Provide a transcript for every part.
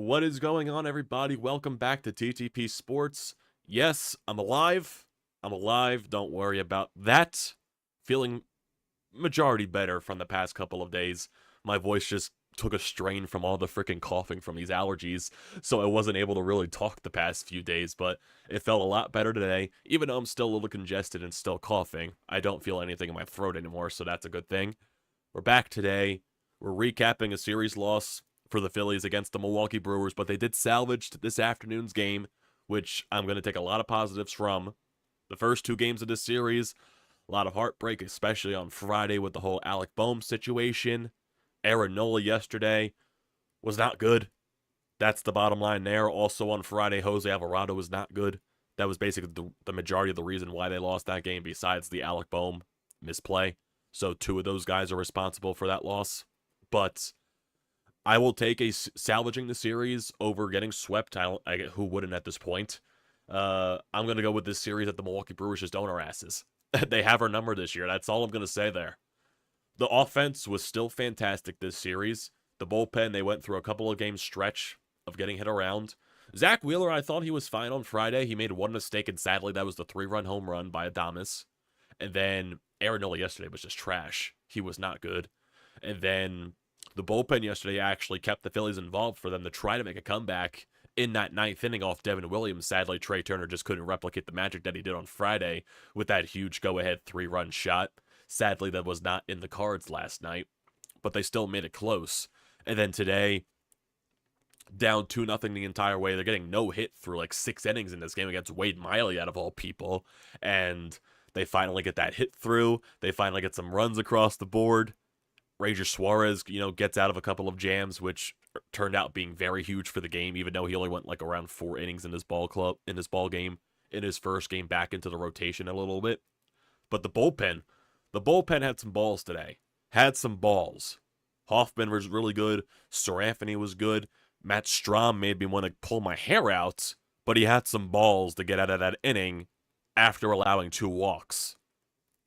What is going on, everybody? Welcome back to TTP Sports. Yes, I'm alive. I'm alive. Don't worry about that. Feeling majority better from the past couple of days. My voice just took a strain from all the freaking coughing from these allergies, so I wasn't able to really talk the past few days, but it felt a lot better today. Even though I'm still a little congested and still coughing, I don't feel anything in my throat anymore, so that's a good thing. We're back today. We're recapping a series loss for the Phillies against the Milwaukee Brewers, but they did salvage this afternoon's game, which I'm going to take a lot of positives from. The first two games of this series, a lot of heartbreak, especially on Friday with the whole Alec Bohm situation. Nola yesterday was not good. That's the bottom line there. Also on Friday, Jose Alvarado was not good. That was basically the majority of the reason why they lost that game, besides the Alec Bohm misplay. So two of those guys are responsible for that loss. But I will take salvaging the series over getting swept. Who wouldn't at this point? I'm going to go with this series that the Milwaukee Brewers just own our asses. They have our number this year. That's all I'm going to say there. The offense was still fantastic this series. The bullpen, they went through a couple of games stretch of getting hit around. Zach Wheeler, I thought he was fine on Friday. He made one mistake, and sadly, that was the 3-run home run by Adames. And then Nola yesterday was just trash. He was not good. And then the bullpen yesterday actually kept the Phillies involved for them to try to make a comeback in that ninth inning off Devin Williams. Sadly, Trey Turner just couldn't replicate the magic that he did on Friday with that huge go-ahead 3-run shot. Sadly, that was not in the cards last night, but they still made it close. And then today, down 2-0 the entire way. They're getting no hit through like 6 innings in this game against Wade Miley, out of all people. And they finally get that hit through. They finally get some runs across the board. Rhys Suarez, gets out of a couple of jams, which turned out being very huge for the game, even though he only went like around 4 innings in this ball game, in his first game back into the rotation a little bit. But the bullpen had some balls today. Had some balls. Hoffman was really good. Sir was good. Matt Strom made me want to pull my hair out, but he had some balls to get out of that inning after allowing 2 walks.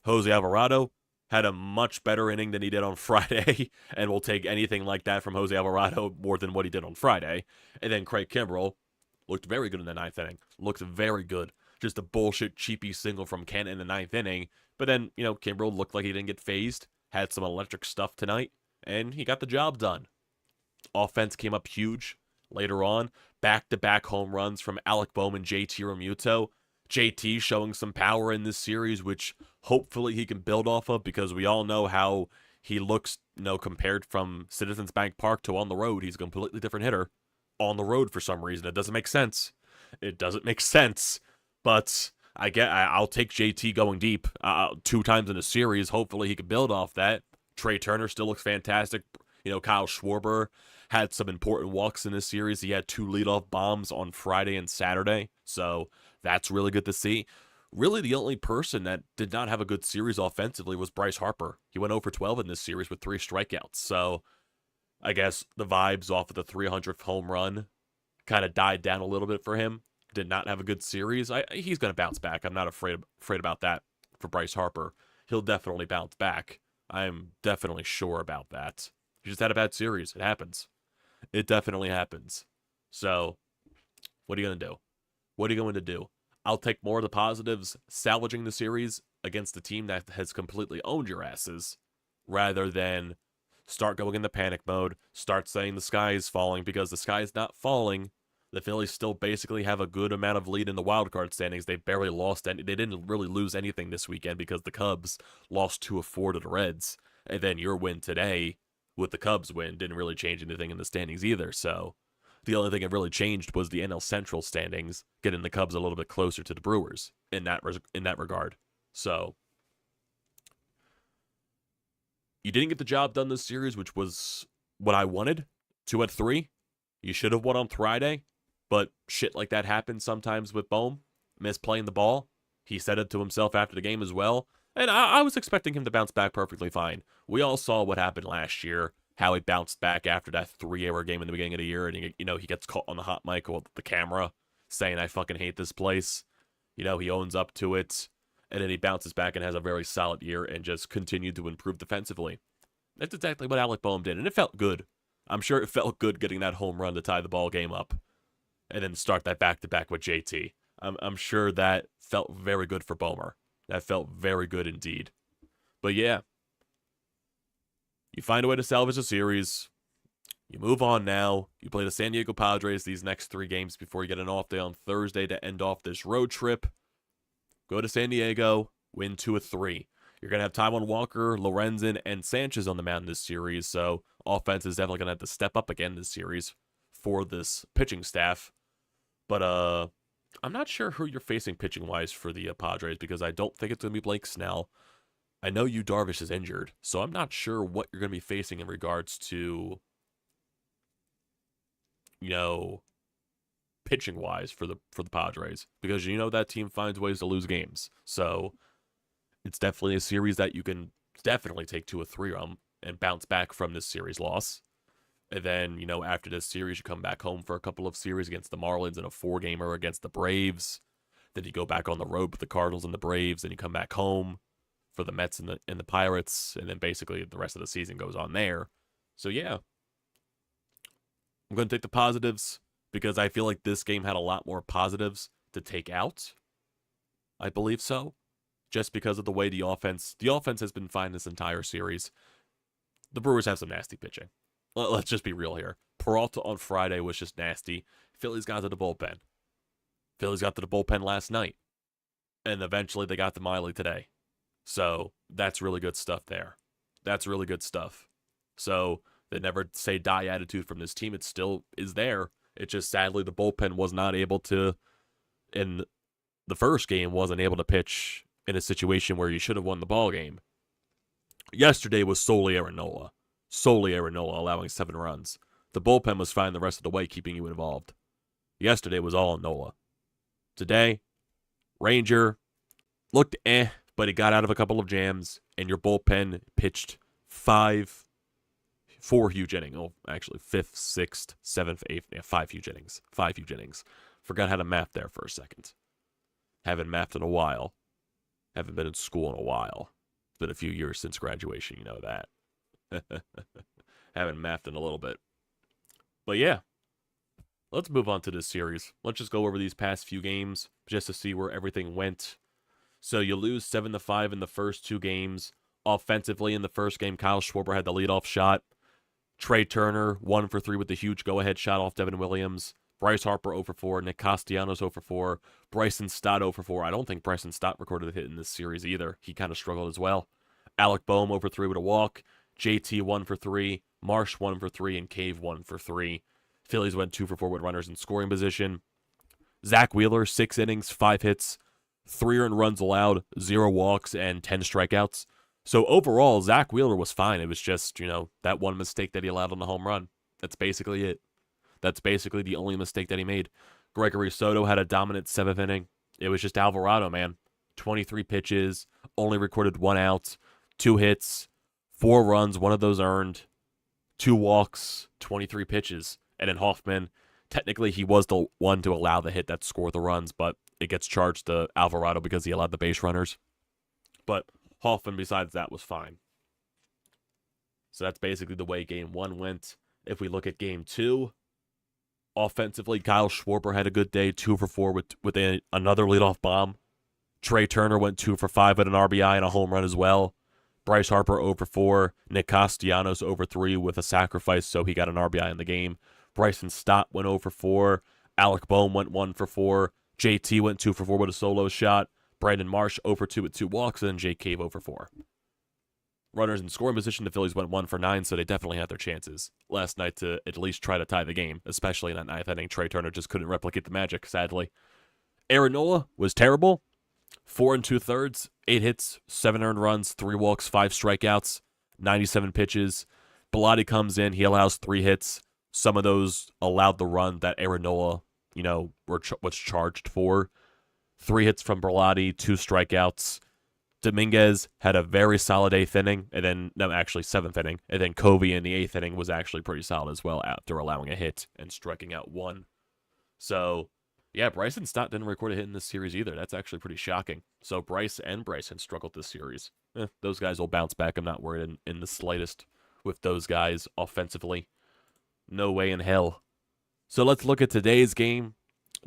Jose Alvarado had a much better inning than he did on Friday, and we'll take anything like that from Jose Alvarado more than what he did on Friday. And then Craig Kimbrell looked very good in the 9th inning. Looked very good. Just a bullshit cheapy single from Kent in the 9th inning. But then, Kimbrell looked like he didn't get phased. Had some electric stuff tonight, and he got the job done. Offense came up huge later on. Back-to-back home runs from Alec Bohm and JT Realmuto. JT showing some power in this series, which hopefully he can build off of, because we all know how he looks, compared from Citizens Bank Park to on the road. He's a completely different hitter on the road for some reason. It doesn't make sense. But I'll take JT going deep 2 times in a series. Hopefully he can build off that. Trey Turner still looks fantastic. Kyle Schwarber had some important walks in this series. He had 2 leadoff bombs on Friday and Saturday, so that's really good to see. Really, the only person that did not have a good series offensively was Bryce Harper. He went 0 for 12 in this series with 3 strikeouts, so I guess the vibes off of the 300th home run kind of died down a little bit for him. Did not have a good series. He's going to bounce back. I'm not afraid about that for Bryce Harper. He'll definitely bounce back. I'm definitely sure about that. He just had a bad series. It happens. It definitely happens. So, what are you going to do? What are you going to do? I'll take more of the positives salvaging the series against a team that has completely owned your asses, rather than start going into panic mode, start saying the sky is falling, because the sky is not falling. The Phillies still basically have a good amount of lead in the wildcard standings. They barely lost any. They didn't really lose anything this weekend because the Cubs lost 2 of 4 to the Reds. And then your win today with the Cubs win didn't really change anything in the standings either. So the only thing that really changed was the NL Central standings, getting the Cubs a little bit closer to the Brewers in that regard. So you didn't get the job done this series, which was what I wanted. 2 out of 3. You should have won on Friday. But shit like that happens sometimes with Bohm, misplaying the ball. He said it to himself after the game as well. And I was expecting him to bounce back perfectly fine. We all saw what happened last year, how he bounced back after that 3-hour game in the beginning of the year. And, he gets caught on the hot mic with the camera saying, "I fucking hate this place." He owns up to it. And then he bounces back and has a very solid year and just continued to improve defensively. That's exactly what Alec Bohm did. And it felt good. I'm sure it felt good getting that home run to tie the ball game up and then start that back-to-back with JT. I'm sure that felt very good for Bohmer. That felt very good indeed. But yeah, you find a way to salvage the series. You move on now. You play the San Diego Padres these next 3 games before you get an off day on Thursday to end off this road trip. Go to San Diego, win 2 of 3. You're going to have Taijuan Walker, Lorenzen, and Sanchez on the mound this series, so offense is definitely going to have to step up again this series for this pitching staff. But I'm not sure who you're facing pitching-wise for the Padres because I don't think it's going to be Blake Snell. I know Yu Darvish is injured, so I'm not sure what you're going to be facing in regards to, pitching-wise for the Padres because that team finds ways to lose games. So it's definitely a series that you can definitely take 2 of 3 on and bounce back from this series loss. And then, after this series, you come back home for a couple of series against the Marlins and a 4-gamer against the Braves. Then you go back on the road with the Cardinals and the Braves. Then you come back home for the Mets and the Pirates. And then basically the rest of the season goes on there. So, yeah. I'm going to take the positives because I feel like this game had a lot more positives to take out. I believe so. Just because of the way the offense has been fine this entire series. The Brewers have some nasty pitching. Let's just be real here. Peralta on Friday was just nasty. Phillies got to the bullpen. Phillies got to the bullpen last night. And eventually they got to Miley today. So that's really good stuff there. That's really good stuff. So the never say die attitude from this team, it still is there. It's just sadly the bullpen was not able to, in the first game, wasn't able to pitch in a situation where you should have won the ball game. Yesterday was solely Aaron Nola. Solely Aaron Nola allowing 7 runs. The bullpen was fine the rest of the way, keeping you involved. Yesterday was all on Nola. Today, Ranger looked but he got out of a couple of jams, and your bullpen pitched 4 huge innings. Oh, actually, 5th, 6th, 7th, 8th. Yeah, 5 huge innings. 5 huge innings. Forgot how to math there for a second. Haven't mathed in a while. Haven't been in school in a while. It's been a few years since graduation, you know that. Haven't mathed in a little bit. But yeah, let's move on to this series. Let's just go over these past few games just to see where everything went. So you lose 7-5 in the first 2 games. Offensively, in the first game, Kyle Schwarber had the leadoff shot. Trey Turner, 1 for 3 with the huge go-ahead shot off Devin Williams. Bryce Harper 0 for 4. Nick Castellanos 0 for 4. Bryson Stott 0 for 4. I don't think Bryson Stott recorded a hit in this series either. He kind of struggled as well. Alec Bohm 0 for 3 with a walk. JT 1 for 3. Marsh 1 for 3. And Cave 1 for 3. Phillies went 2 for 4 with runners in scoring position. Zack Wheeler, 6 innings, 5 hits, 3 earned runs allowed, 0 walks, and 10 strikeouts. So overall, Zack Wheeler was fine. It was just, that one mistake that he allowed on the home run. That's basically it. That's basically the only mistake that he made. Gregory Soto had a dominant 7th inning. It was just Alvarado, man. 23 pitches, only recorded 1 out, 2 hits, 4 runs, 1 of those earned, 2 walks, 23 pitches. And then Hoffman, technically he was the one to allow the hit that scored the runs, but it gets charged to Alvarado because he allowed the base runners. But Hoffman, besides that, was fine. So that's basically the way Game 1 went. If we look at Game 2, offensively, Kyle Schwarber had a good day, 2 for 4 with another leadoff bomb. Trey Turner went 2 for 5 with an RBI and a home run as well. Bryce Harper 0 for 4. Nick Castellanos 0 for 3 with a sacrifice, so he got an RBI in the game. Bryson Stott went 0 for 4. Alec Bohm went 1 for 4. JT went 2 for 4 with a solo shot. Brandon Marsh 0 for 2 with 2 walks, and then Jake Cave 0 for 4. Runners in scoring position, the Phillies went 1 for 9, so they definitely had their chances last night to at least try to tie the game, especially in that 9th inning. Trey Turner just couldn't replicate the magic, sadly. Aaron Nola was terrible. 4 2/3, 8 hits, 7 earned runs, 3 walks, 5 strikeouts, 97 pitches. Bilotti comes in, he allows 3 hits. Some of those allowed the run that Aaron Nola, was charged for. 3 hits from Bilotti, 2 strikeouts. Dominguez had a very solid 8th inning, and then, 7th inning. And then Covey in the 8th inning was actually pretty solid as well after allowing a hit and striking out 1. So, yeah, Bryson Stott didn't record a hit in this series either. That's actually pretty shocking. So Bryce and Bryson struggled this series. Those guys will bounce back. I'm not worried in the slightest with those guys offensively. No way in hell. So let's look at today's game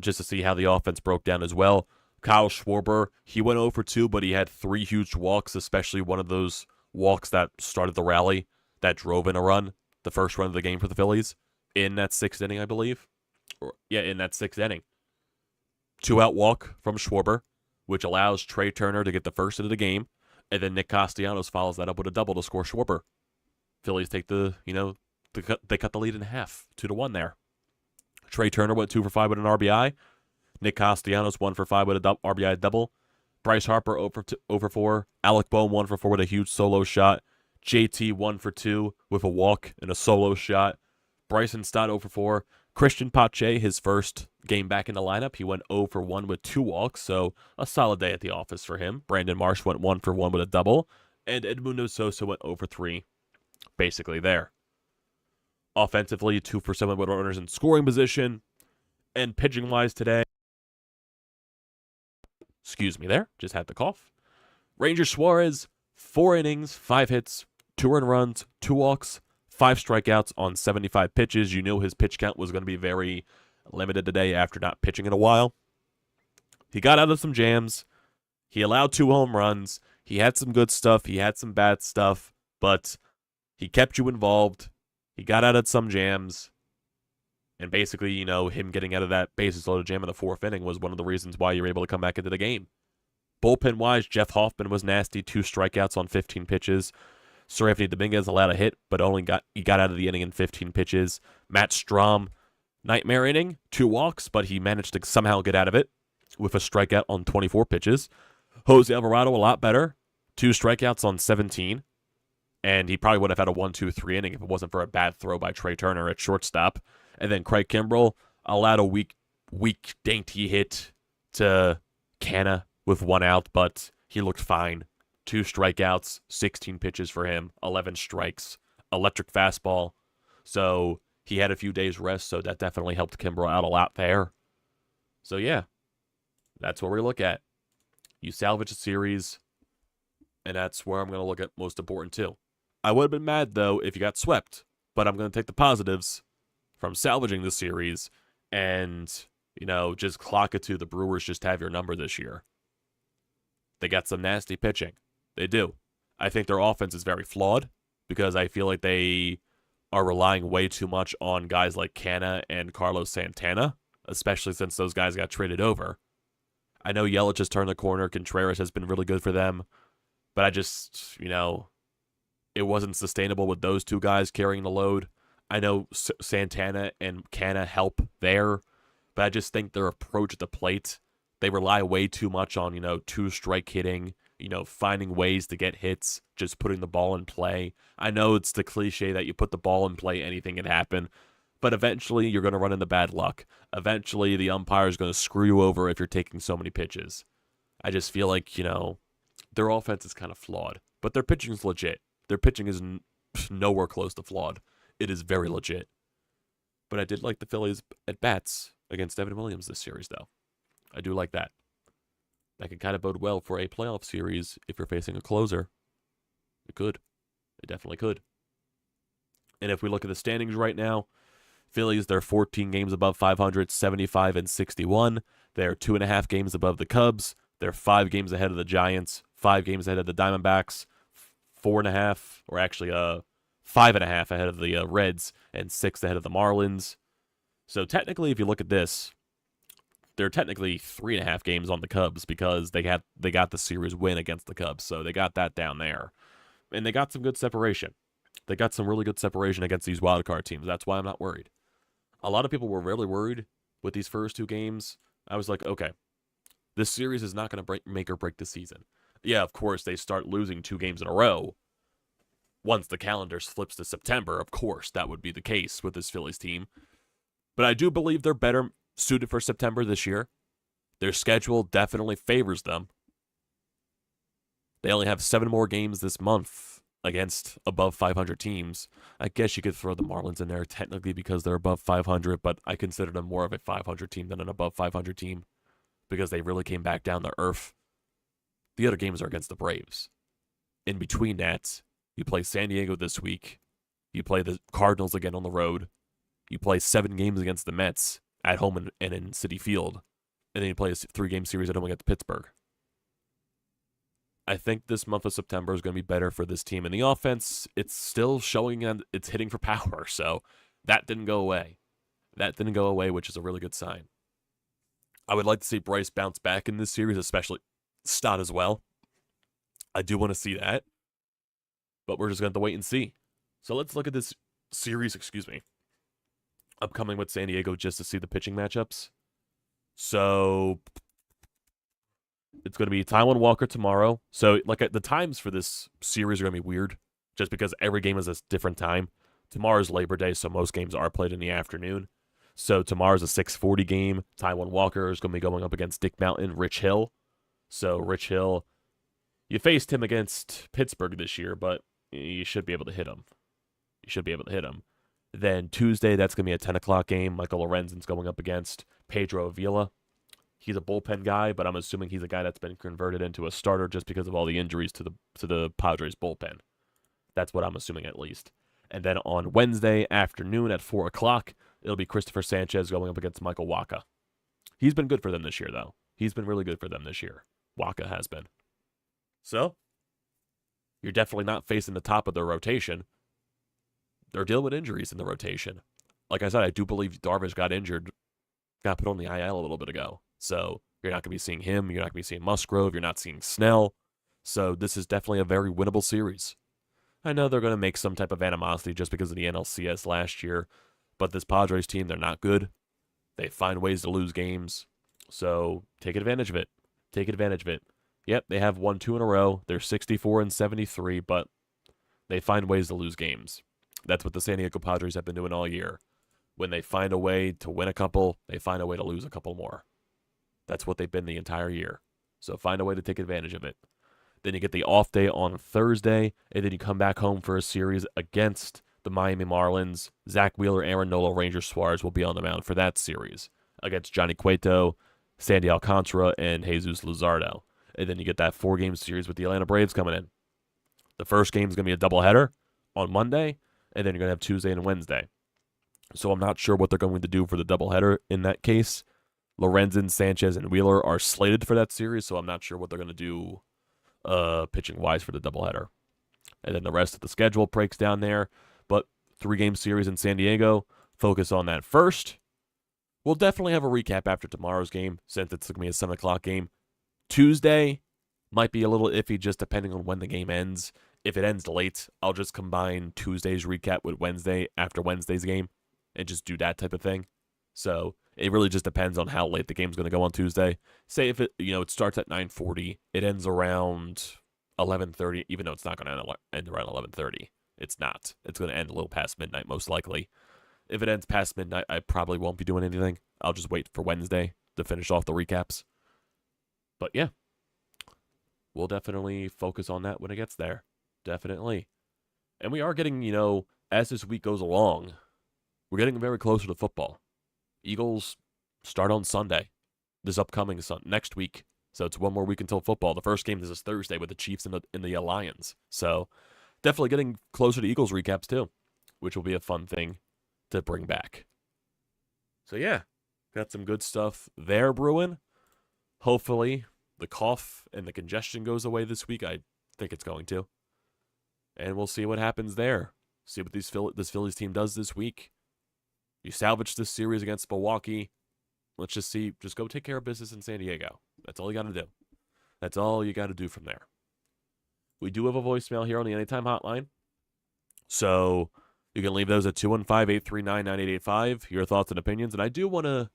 just to see how the offense broke down as well. Kyle Schwarber, he went 0 for 2, but he had 3 huge walks, especially one of those walks that started the rally that drove in a run, the first run of the game for the Phillies, in that 6th inning, I believe. In that 6th inning. 2-out walk from Schwarber, which allows Trey Turner to get the first hit of the game, and then Nick Castellanos follows that up with a double to score Schwarber. Phillies take they cut the lead in half, 2-1 there. Trey Turner went 2 for 5 with an RBI. Nick Castellanos 1 for 5 with a RBI double. Bryce Harper 0 for 4. Alec Bohm 1 for 4 with a huge solo shot. JT 1 for 2 with a walk and a solo shot. Bryson Stott 0 for 4. Christian Pache, his first game back in the lineup, he went 0 for 1 with 2 walks, so a solid day at the office for him. Brandon Marsh went 1 for 1 with a double, and Edmundo Sosa went 0 for 3, basically there. Offensively, 2 for 7 with runners in scoring position, and pitching-wise today, excuse me there, just had the cough. Ranger Suarez, 4 innings, 5 hits, 2 earned runs, 2 walks, 5 strikeouts on 75 pitches. You knew his pitch count was going to be very limited today after not pitching in a while. He got out of some jams. He allowed 2 home runs. He had some good stuff. He had some bad stuff, but he kept you involved. He got out of some jams. And basically, him getting out of that bases loaded jam in the 4th inning was one of the reasons why you were able to come back into the game. Bullpen-wise, Jeff Hoffman was nasty, 2 strikeouts on 15 pitches. Sir Anthony Dominguez allowed a hit, but he got out of the inning in 15 pitches. Matt Strahm, nightmare inning, 2 walks, but he managed to somehow get out of it with a strikeout on 24 pitches. Jose Alvarado, a lot better, 2 strikeouts on 17. And he probably would have had a 1-2-3 inning if it wasn't for a bad throw by Trey Turner at shortstop. And then Craig Kimbrell allowed a weak, dainty hit to Canna with 1 out, but he looked fine. 2 strikeouts, 16 pitches for him, 11 strikes, electric fastball. So he had a few days rest, so that definitely helped Kimbrell out a lot there. So yeah, that's what we look at. You salvage a series, and that's where I'm going to look at most important too. I would have been mad, though, if you got swept, but I'm going to take the positives from salvaging the series and, just clock it to the Brewers just have your number this year. They got some nasty pitching. They do. I think their offense is very flawed because I feel like they are relying way too much on guys like Canna and Carlos Santana, especially since those guys got traded over. I know Yelich has turned the corner. Contreras has been really good for them, but I just, it wasn't sustainable with those 2 guys carrying the load. I know Santana and Canna help there, but I just think their approach at the plate, they rely way too much on, 2-strike hitting, finding ways to get hits, just putting the ball in play. I know it's the cliche that you put the ball in play, anything can happen, but eventually you're going to run into bad luck. Eventually the umpire is going to screw you over if you're taking so many pitches. I just feel like, their offense is kind of flawed, but their pitching is legit. Their pitching is nowhere close to flawed. It is very legit. But I did like the Phillies at bats against Evan Williams this series, though. I do like that. That can kind of bode well for a playoff series if you're facing a closer. It could. It definitely could. And if we look at the standings right now, Phillies, they're 14 games above 500, 75-61. They're 2.5 games above the Cubs. They're 5 games ahead of the Giants, 5 games ahead of the Diamondbacks, 4.5, or actually 5.5 ahead of the Reds, and 6 ahead of the Marlins. So technically, if you look at this, they're technically 3.5 games on the Cubs because they got the series win against the Cubs, so they got that down there. And they got some good separation. They got some really good separation against these wildcard teams. That's why I'm not worried. A lot of people were really worried with these first 2 games. I was like, okay, this series is not going to make or break the season. Yeah, of course, they start losing 2 games in a row. Once the calendar flips to September, of course, that would be the case with this Phillies team. But I do believe they're better suited for September this year. Their schedule definitely favors them. They only have 7 more games this month against above 500 teams. I guess you could throw the Marlins in there technically because they're above 500, but I consider them more of a 500 team than an above 500 team because they really came back down to earth. The other games are against the Braves. In between that, you play San Diego this week. You play the Cardinals again on the road. You play 7 games against the Mets at home and in Citi Field, and then you play a 3-game series at home against Pittsburgh. I think this month of September is going to be better for this team. And the offense, it's still showing and it's hitting for power. So that didn't go away. Which is a really good sign. I would like to see Bryce bounce back in this series, especially Stott as well. I do want to see that. But we're just going to have to wait and see. So let's look at this series, upcoming with San Diego just to see the pitching matchups. So it's going to be Taijuan Walker tomorrow. So the times for this series are going to be weird just because every game is a different time. Tomorrow's Labor Day, so most games are played in the afternoon. So tomorrow's a 6:40 game. Taijuan Walker is going to be going up against Dick Mountain, Rich Hill. So Rich Hill, you faced him against Pittsburgh this year, but you should be able to hit him. Then Tuesday, that's going to be a 10 o'clock game. Michael Lorenzen's going up against Pedro Avila. He's a bullpen guy, but I'm assuming he's a guy that's been converted into a starter just because of all the injuries to the Padres bullpen. That's what I'm assuming at least. And then on Wednesday afternoon at 4 o'clock, it'll be Christopher Sanchez going up against Michael Wacha. He's been good for them this year, though. He's been really good for them this year. Wacha has been. So, you're definitely not facing the top of their rotation. They're dealing with injuries in the rotation. Like I said, I do believe Darvish got injured, got put on the IL a little bit ago. So, you're not going to be seeing him. You're not going to be seeing Musgrove. You're not seeing Snell. So, this is definitely a very winnable series. I know they're going to make some type of animosity just because of the NLCS last year, but this Padres team, they're not good. They find ways to lose games, so take advantage of it. Yep, they have won 2 in a row. They're 64-73, but they find ways to lose games. That's what the San Diego Padres have been doing all year. When they find a way to win a couple, they find a way to lose a couple more. That's what they've been the entire year. So find a way to take advantage of it. Then you get the off day on Thursday, and then you come back home for a series against the Miami Marlins. Zack Wheeler, Aaron Nola, Ranger Suarez will be on the mound for that series against Johnny Cueto, Sandy Alcantara, and Jesus Luzardo. And then you get that 4-game series with the Atlanta Braves coming in. The first game is going to be a doubleheader on Monday, and then you're going to have Tuesday and Wednesday. So I'm not sure what they're going to do for the doubleheader in that case. Lorenzen, Sanchez, and Wheeler are slated for that series, so I'm not sure what they're going to do pitching-wise for the doubleheader. And then the rest of the schedule breaks down there. But 3-game series in San Diego, focus on that first. We'll definitely have a recap after tomorrow's game, since it's going to be a 7 o'clock game. Tuesday might be a little iffy just depending on when the game ends. If it ends late, I'll just combine Tuesday's recap with Wednesday after Wednesday's game and just do that type of thing. So it really just depends on how late the game's going to go on Tuesday. Say if it starts at 9:40, it ends around 11:30, even though it's not going to end around 11:30. It's not. It's going to end a little past midnight, most likely. If it ends past midnight, I probably won't be doing anything. I'll just wait for Wednesday to finish off the recaps. But yeah, we'll definitely focus on that when it gets there. Definitely. And we are getting, as this week goes along, we're getting very closer to football. Eagles start on Sunday, this upcoming next week. So it's one more week until football. The first game is this Thursday with the Chiefs in the Lions. So definitely getting closer to Eagles recaps too, which will be a fun thing to bring back. So yeah, got some good stuff there brewing. Hopefully the cough and the congestion goes away this week. I think it's going to. And we'll see what happens there. See what this Phillies team does this week. You salvage this series against Milwaukee. Let's just see. Just go take care of business in San Diego. That's all you got to do. That's all you got to do from there. We do have a voicemail here on the Anytime Hotline. So you can leave those at 215-839-9885. Your thoughts and opinions. And I do want to,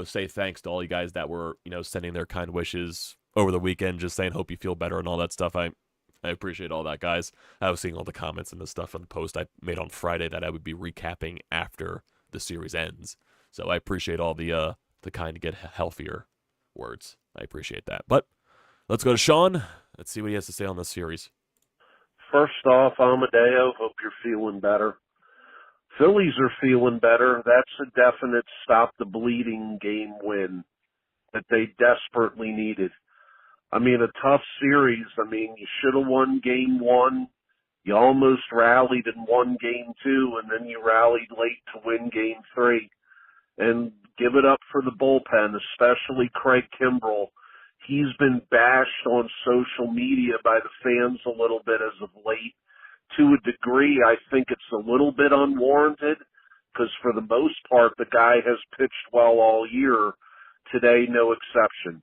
say thanks to all you guys that were, sending their kind wishes over the weekend, just saying hope you feel better and all that stuff. I appreciate all that, guys. I was seeing all the comments and the stuff on the post I made on Friday that I would be recapping after the series ends. So I appreciate all the kind of get healthier words. I appreciate that. But let's go to Sean. Let's see what he has to say on this series. First off, Amadeo, hope you're feeling better. Phillies are feeling better. That's a definite stop the bleeding game win that they desperately needed. I mean, a tough series. I mean, you should have won game 1. You almost rallied and won game 2, and then you rallied late to win game 3. And give it up for the bullpen, especially Craig Kimbrell. He's been bashed on social media by the fans a little bit as of late. To a degree, I think it's a little bit unwarranted because for the most part, the guy has pitched well all year. Today, no exception.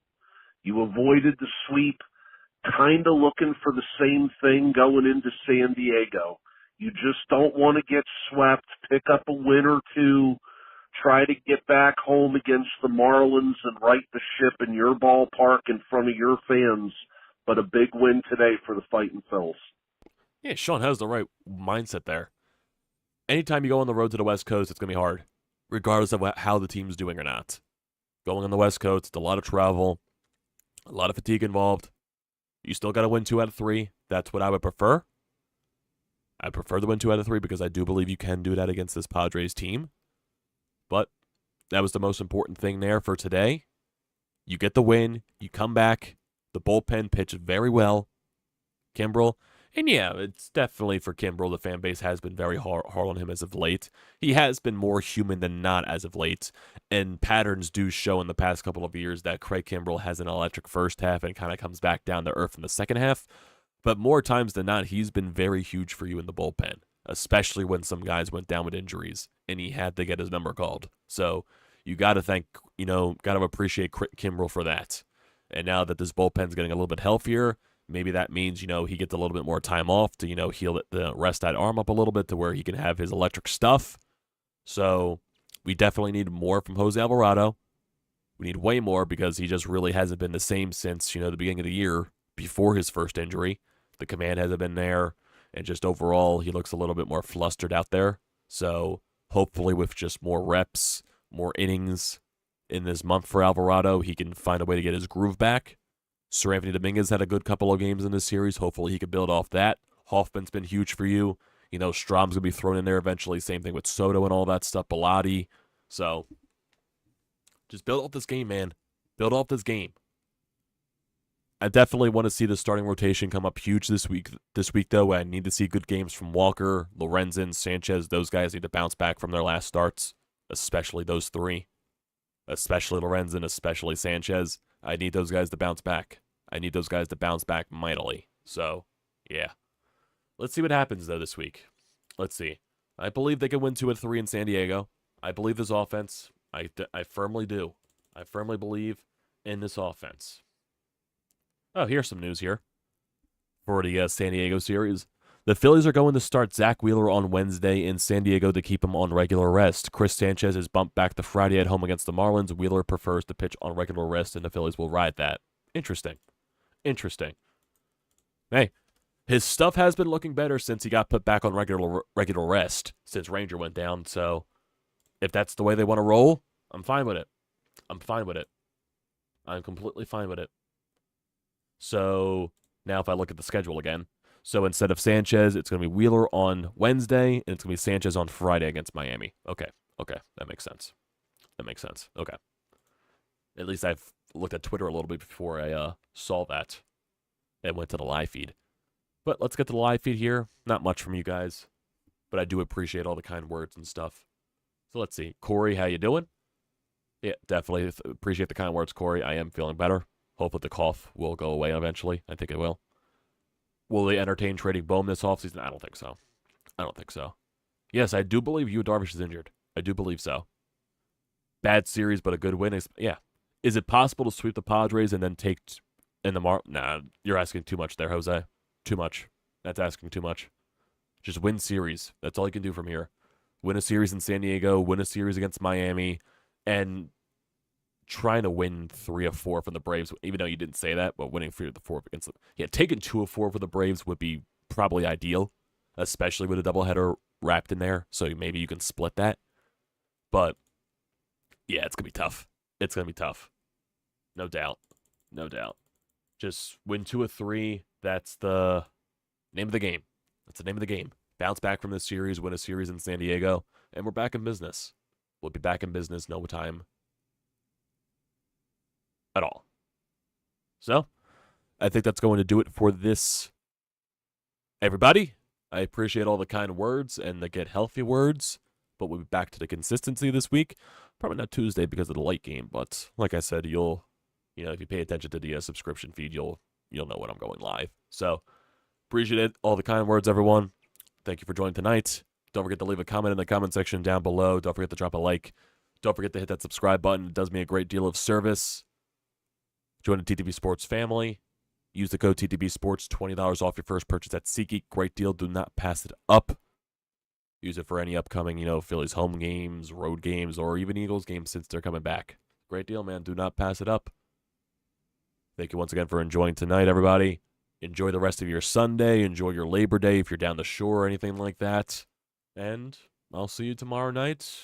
You avoided the sweep, kind of looking for the same thing going into San Diego. You just don't want to get swept, pick up a win or two, try to get back home against the Marlins and right the ship in your ballpark in front of your fans. But a big win today for the Fightin' Phils. Yeah, Sean has the right mindset there. Anytime you go on the road to the West Coast, it's going to be hard, regardless of how the team's doing or not. Going on the West Coast, it's a lot of travel, a lot of fatigue involved. You still got to win 2 out of 3. That's what I would prefer. I prefer to win 2 out of 3 because I do believe you can do that against this Padres team. But that was the most important thing there for today. You get the win. You come back. The bullpen pitched very well. Kimbrell. And yeah, it's definitely for Kimbrell. The fan base has been very hard on him as of late. He has been more human than not as of late. And patterns do show in the past couple of years that Craig Kimbrell has an electric first half and kind of comes back down to earth in the second half. But more times than not, he's been very huge for you in the bullpen, especially when some guys went down with injuries and he had to get his number called. So you got to got to appreciate Kimbrell for that. And now that this bullpen's getting a little bit healthier, maybe that means, he gets a little bit more time off to, heal rest that arm up a little bit to where he can have his electric stuff. So we definitely need more from Jose Alvarado. We need way more because he just really hasn't been the same since, the beginning of the year before his first injury. The command hasn't been there. And just overall, he looks a little bit more flustered out there. So hopefully with just more reps, more innings in this month for Alvarado, he can find a way to get his groove back. Sir Anthony Dominguez had a good couple of games in this series. Hopefully he could build off that. Hoffman's been huge for you. Strom's going to be thrown in there eventually. Same thing with Soto and all that stuff. Bilotti. So just build off this game, man. Build off this game. I definitely want to see the starting rotation come up huge this week. This week, though, I need to see good games from Walker, Lorenzen, Sanchez. Those guys need to bounce back from their last starts, especially those 3. Especially Lorenzen, especially Sanchez. I need those guys to bounce back. I need those guys to bounce back mightily. So, yeah. Let's see what happens, though, this week. Let's see. I believe they can win 2 out of 3 in San Diego. I believe this offense. I firmly do. I firmly believe in this offense. Oh, here's some news here for the San Diego series. The Phillies are going to start Zack Wheeler on Wednesday in San Diego to keep him on regular rest. Chris Sanchez is bumped back to Friday at home against the Marlins. Wheeler prefers to pitch on regular rest, and the Phillies will ride that. Interesting. Hey, his stuff has been looking better since he got put back on regular rest since Ranger went down. So if that's the way they want to roll, I'm fine with it. I'm completely fine with it. So now if I look at the schedule again, so instead of Sanchez, it's going to be Wheeler on Wednesday, and it's going to be Sanchez on Friday against Miami. Okay, that makes sense. Okay. At least I've looked at Twitter a little bit before I saw that and went to the live feed. But let's get to the live feed here. Not much from you guys, but I do appreciate all the kind words and stuff. So let's see. Corey, how you doing? Yeah, definitely appreciate the kind words, Corey. I am feeling better. Hopefully the cough will go away eventually. I think it will. Will they entertain trading Bohm this offseason? I don't think so. Yes, I do believe Yu Darvish is injured. I do believe so. Bad series, but a good win. Yeah. Is it possible to sweep the Padres and then take in the Nah, you're asking too much there, Jose. Too much. That's asking too much. Just win series. That's all you can do from here. Win a series in San Diego, win a series against Miami, and trying to win 3 of 4 from the Braves, even though you didn't say that, but winning 3 of the 4 against them. Yeah, taking 2 of 4 for the Braves would be probably ideal, especially with a doubleheader wrapped in there, so maybe you can split that. But, yeah, it's going to be tough. No doubt. Just win 2 of 3. That's the name of the game. Bounce back from this series, win a series in San Diego, and we're back in business. We'll be back in business no time at all. So, I think that's going to do it for this. Everybody, I appreciate all the kind words and the get healthy words, but we'll be back to the consistency this week. Probably not Tuesday because of the late game, but like I said, if you pay attention to the subscription feed, you'll know when I'm going live. So appreciate it. All the kind words, everyone. Thank you for joining tonight. Don't forget to leave a comment in the comment section down below. Don't forget to drop a like. Don't forget to hit that subscribe button. It does me a great deal of service. Join the TTP Sports family. Use the code TTP Sports, $20 off your first purchase at SeatGeek. Great deal. Do not pass it up. Use it for any upcoming, Phillies home games, road games, or even Eagles games since they're coming back. Great deal, man. Do not pass it up. Thank you once again for enjoying tonight, everybody. Enjoy the rest of your Sunday. Enjoy your Labor Day if you're down the shore or anything like that. And I'll see you tomorrow night